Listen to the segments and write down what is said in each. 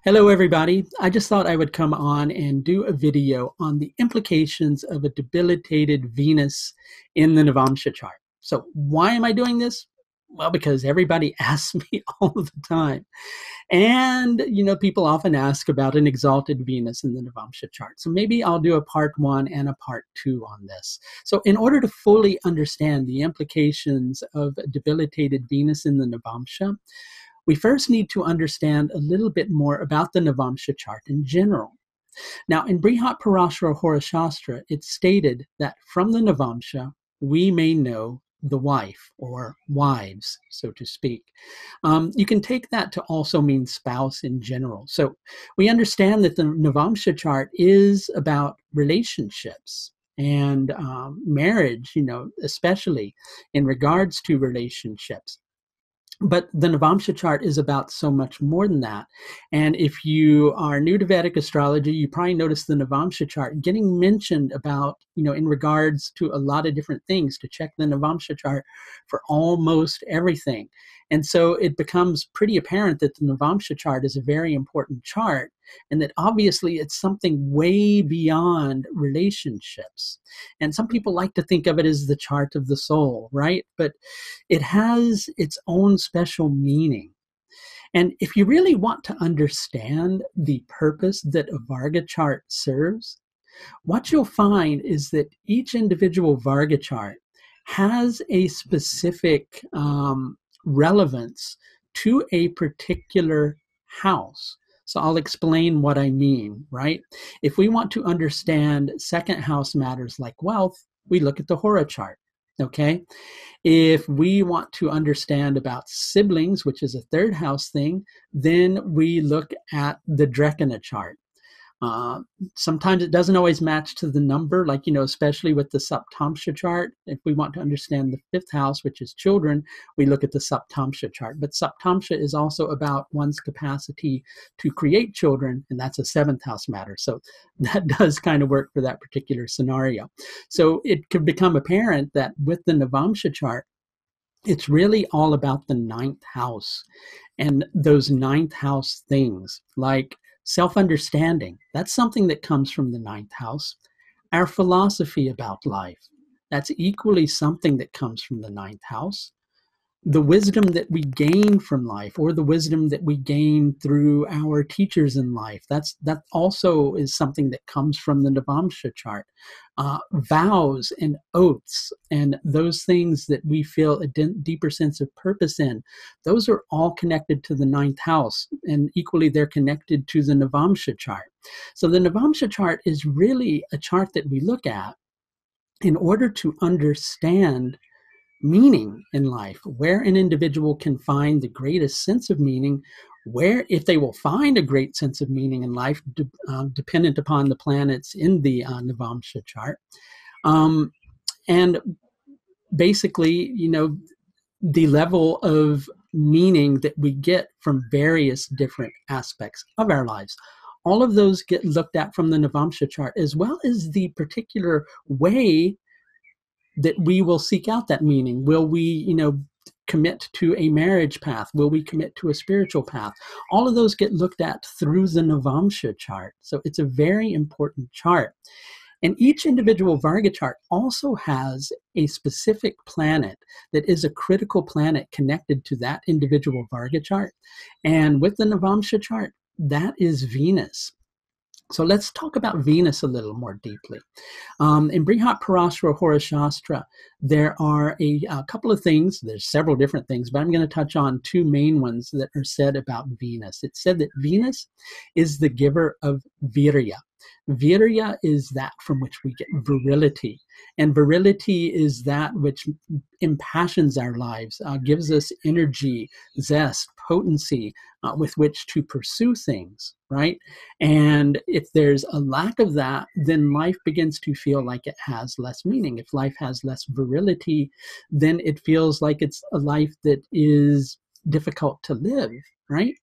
Hello, everybody. I just thought I would come on and do a video on the implications of a debilitated Venus in the Navamsa chart. So why am I doing this? Well, because everybody asks me all the time. And, people often ask about an exalted Venus in the Navamsa chart. So maybe I'll do a part 1 and a part 2 on this. So in order to fully understand the implications of a debilitated Venus in the Navamsa, we first need to understand a little bit more about the Navamsa chart in general. Now, in Brihat Parashara Hora Shastra, it's stated that from the Navamsa, we may know the wife, or wives, so to speak. You can take that to also mean spouse in general. So we understand that the Navamsa chart is about relationships and marriage, especially in regards to relationships. But the Navamsa chart is about so much more than that. And if you are new to Vedic astrology, you probably noticed the Navamsa chart getting mentioned about, in regards to a lot of different things, to check the Navamsa chart for almost everything. And so it becomes pretty apparent that the Navamsa chart is a very important chart, and that obviously it's something way beyond relationships. And some people like to think of it as the chart of the soul, right? But it has its own special meaning. And if you really want to understand the purpose that a Varga chart serves, what you'll find is that each individual Varga chart has a specific relevance to a particular house. So I'll explain what I mean, right? If we want to understand second house matters like wealth, we look at the Hora chart, okay? If we want to understand about siblings, which is a third house thing, then we look at the Drekana chart. Sometimes it doesn't always match to the number, like, especially with the Saptamsha chart. If we want to understand the fifth house, which is children, we look at the Saptamsha chart. But Saptamsha is also about one's capacity to create children, and that's a seventh house matter. So that does kind of work for that particular scenario. So it could become apparent that with the Navamsa chart, it's really all about the ninth house and those ninth house things like self-understanding. That's something that comes from the ninth house. Our philosophy about life, that's equally something that comes from the ninth house. The wisdom that we gain from life, or the wisdom that we gain through our teachers in life, that also is something that comes from the Navamsa chart. Vows and oaths and those things that we feel a deeper sense of purpose in, those are all connected to the ninth house, and equally they're connected to the Navamsa chart. So the Navamsa chart is really a chart that we look at in order to understand meaning in life, where an individual can find the greatest sense of meaning, where, if they will find a great sense of meaning in life, dependent upon the planets in the Navamsa chart. And basically, the level of meaning that we get from various different aspects of our lives. All of those get looked at from the Navamsa chart, as well as the particular way that we will seek out that meaning. Will we, commit to a marriage path? Will we commit to a spiritual path? All of those get looked at through the Navamsa chart. So it's a very important chart. And each individual Varga chart also has a specific planet that is a critical planet connected to that individual Varga chart. And with the Navamsa chart, that is Venus. So let's talk about Venus a little more deeply. In Brihat Parashara Hora Shastra, there are a couple of things. There's several different things, but I'm going to touch on two main ones that are said about Venus. It's said that Venus is the giver of virya. Virya is that from which we get virility, and virility is that which impassions our lives, gives us energy, zest, potency with which to pursue things, right? And if there's a lack of that, then life begins to feel like it has less meaning. If life has less virility, then it feels like it's a life that is difficult to live, right?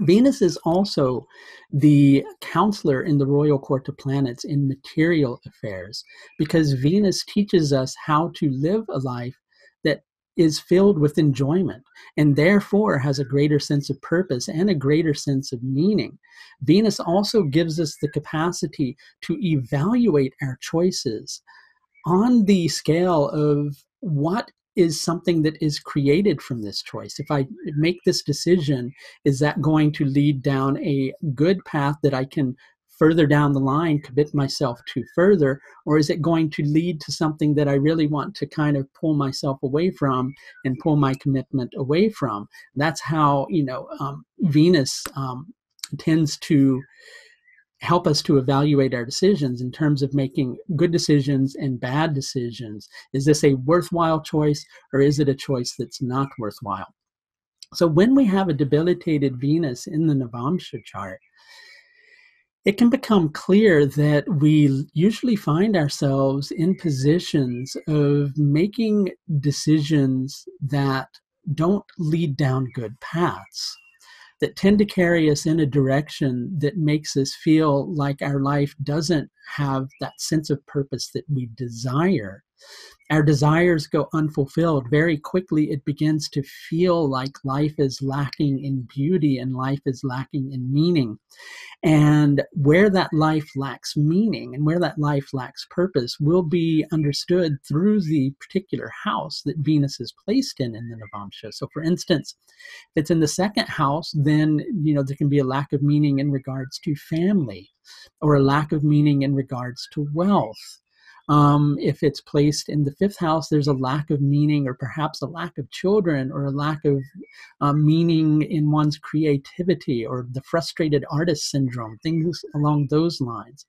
Venus is also the counselor in the royal court of planets in material affairs, because Venus teaches us how to live a life that is filled with enjoyment and therefore has a greater sense of purpose and a greater sense of meaning. Venus also gives us the capacity to evaluate our choices on the scale of what is something that is created from this choice. If I make this decision, is that going to lead down a good path that I can further down the line commit myself to further, or is it going to lead to something that I really want to kind of pull myself away from and pull my commitment away from? That's how, Venus tends to help us to evaluate our decisions in terms of making good decisions and bad decisions. Is this a worthwhile choice, or is it a choice that's not worthwhile? So when we have a debilitated Venus in the Navamsa chart, it can become clear that we usually find ourselves in positions of making decisions that don't lead down good paths, that tend to carry us in a direction that makes us feel like our life doesn't have that sense of purpose that we desire. Our desires go unfulfilled. Very quickly, it begins to feel like life is lacking in beauty and life is lacking in meaning. And where that life lacks meaning and where that life lacks purpose will be understood through the particular house that Venus is placed in the Navamsa. So for instance, if it's in the second house, then there can be a lack of meaning in regards to family, or a lack of meaning in regards to wealth. If it's placed in the fifth house, there's a lack of meaning, or perhaps a lack of children, or a lack of meaning in one's creativity, or the frustrated artist syndrome, things along those lines.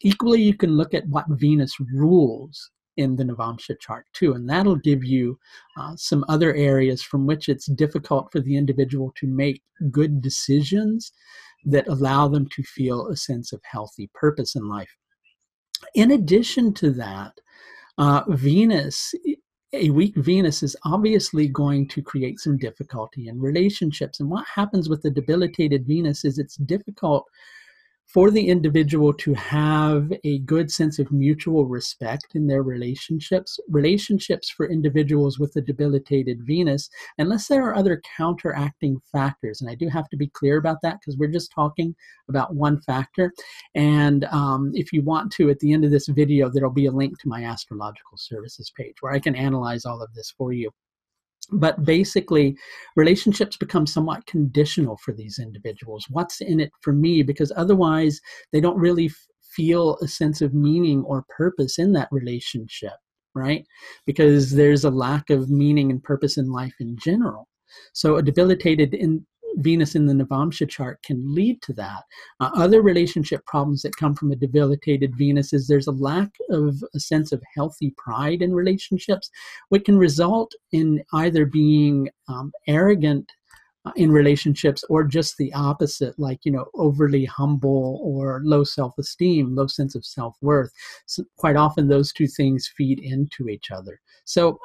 Equally, you can look at what Venus rules in the Navamsa chart too, and that'll give you some other areas from which it's difficult for the individual to make good decisions that allow them to feel a sense of healthy purpose in life. In addition to that, Venus, a weak Venus is obviously going to create some difficulty in relationships. And what happens with the debilitated Venus is it's difficult for the individual to have a good sense of mutual respect in their relationships. Relationships for individuals with a debilitated Venus, unless there are other counteracting factors. And I do have to be clear about that, because we're just talking about one factor. And if you want to, at the end of this video, there'll be a link to my astrological services page where I can analyze all of this for you. But basically, relationships become somewhat conditional for these individuals. What's in it for me? Because otherwise, they don't really feel a sense of meaning or purpose in that relationship, right? Because there's a lack of meaning and purpose in life in general. So a debilitated Venus in the Navamsa chart can lead to that. Other relationship problems that come from a debilitated Venus is there's a lack of a sense of healthy pride in relationships, which can result in either being arrogant in relationships, or just the opposite, like, overly humble or low self-esteem, low sense of self-worth. So quite often those two things feed into each other. So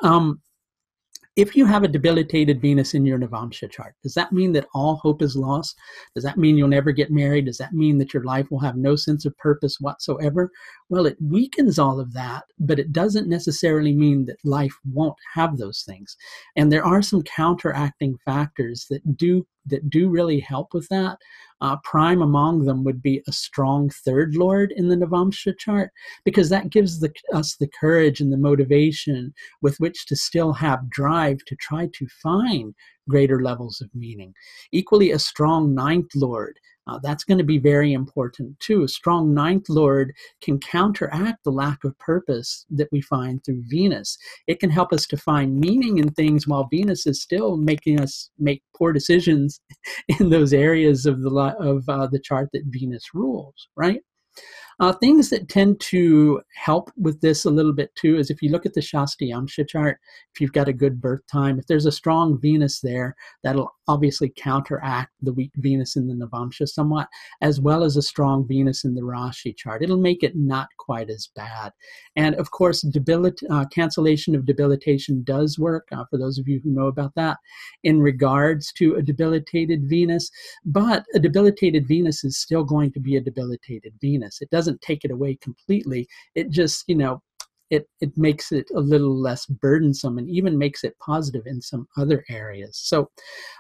if you have a debilitated Venus in your Navamsa chart, does that mean that all hope is lost? Does that mean you'll never get married? Does that mean that your life will have no sense of purpose whatsoever? Well, it weakens all of that, but it doesn't necessarily mean that life won't have those things. And there are some counteracting factors that do really help with that. Prime among them would be a strong third lord in the Navamsa chart, because that gives us the courage and the motivation with which to still have drive to try to find greater levels of meaning. Equally, a strong ninth lord, that's going to be very important too. A strong ninth lord can counteract the lack of purpose that we find through Venus. It can help us to find meaning in things while Venus is still making us make poor decisions in those areas of the chart that Venus rules, right? Things that tend to help with this a little bit too is if you look at the Shastayamsha chart, if you've got a good birth time, if there's a strong Venus there, that'll obviously counteract the weak Venus in the Navamsa somewhat, as well as a strong Venus in the Rashi chart. It'll make it not quite as bad. And of course, cancellation of debilitation does work, for those of you who know about that, in regards to a debilitated Venus. But a debilitated Venus is still going to be a debilitated Venus. It doesn't take it away completely. It just, it makes it a little less burdensome and even makes it positive in some other areas. So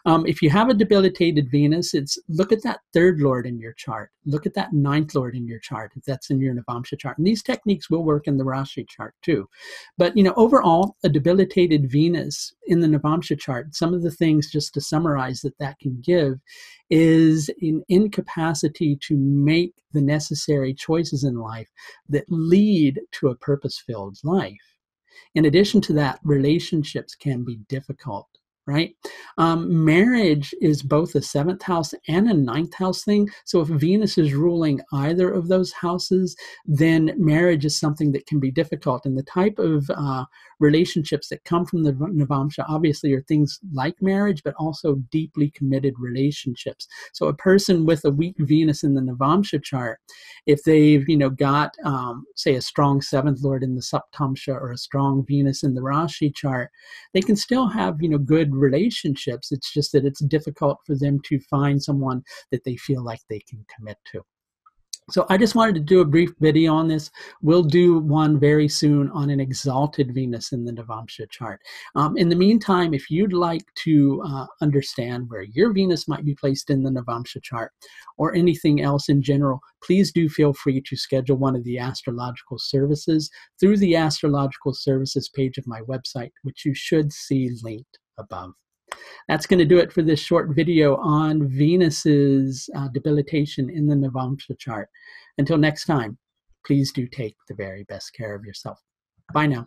if you have a debilitated Venus, it's look at that third lord in your chart. Look at that ninth lord in your chart, if that's in your Navamsa chart. And these techniques will work in the Rashi chart too. But, overall, a debilitated Venus in the Navamsa chart, some of the things, just to summarize, that can give is an incapacity to make the necessary choices in life that lead to a purpose-filled life. In addition to that, relationships can be difficult, right? Marriage is both a seventh house and a ninth house thing. So if Venus is ruling either of those houses, then marriage is something that can be difficult. And the type of relationships that come from the Navamsa obviously are things like marriage, but also deeply committed relationships. So a person with a weak Venus in the Navamsa chart, if they've got say a strong seventh lord in the Saptamsha or a strong Venus in the Rashi chart, they can still have good relationships. It's just that it's difficult for them to find someone that they feel like they can commit to. So I just wanted to do a brief video on this. We'll do one very soon on an exalted Venus in the Navamsa chart. In the meantime, if you'd like to understand where your Venus might be placed in the Navamsa chart or anything else in general, please do feel free to schedule one of the astrological services through the astrological services page of my website, which you should see linked above. That's going to do it for this short video on Venus's debilitation in the Navamsa chart. Until next time, please do take the very best care of yourself. Bye now.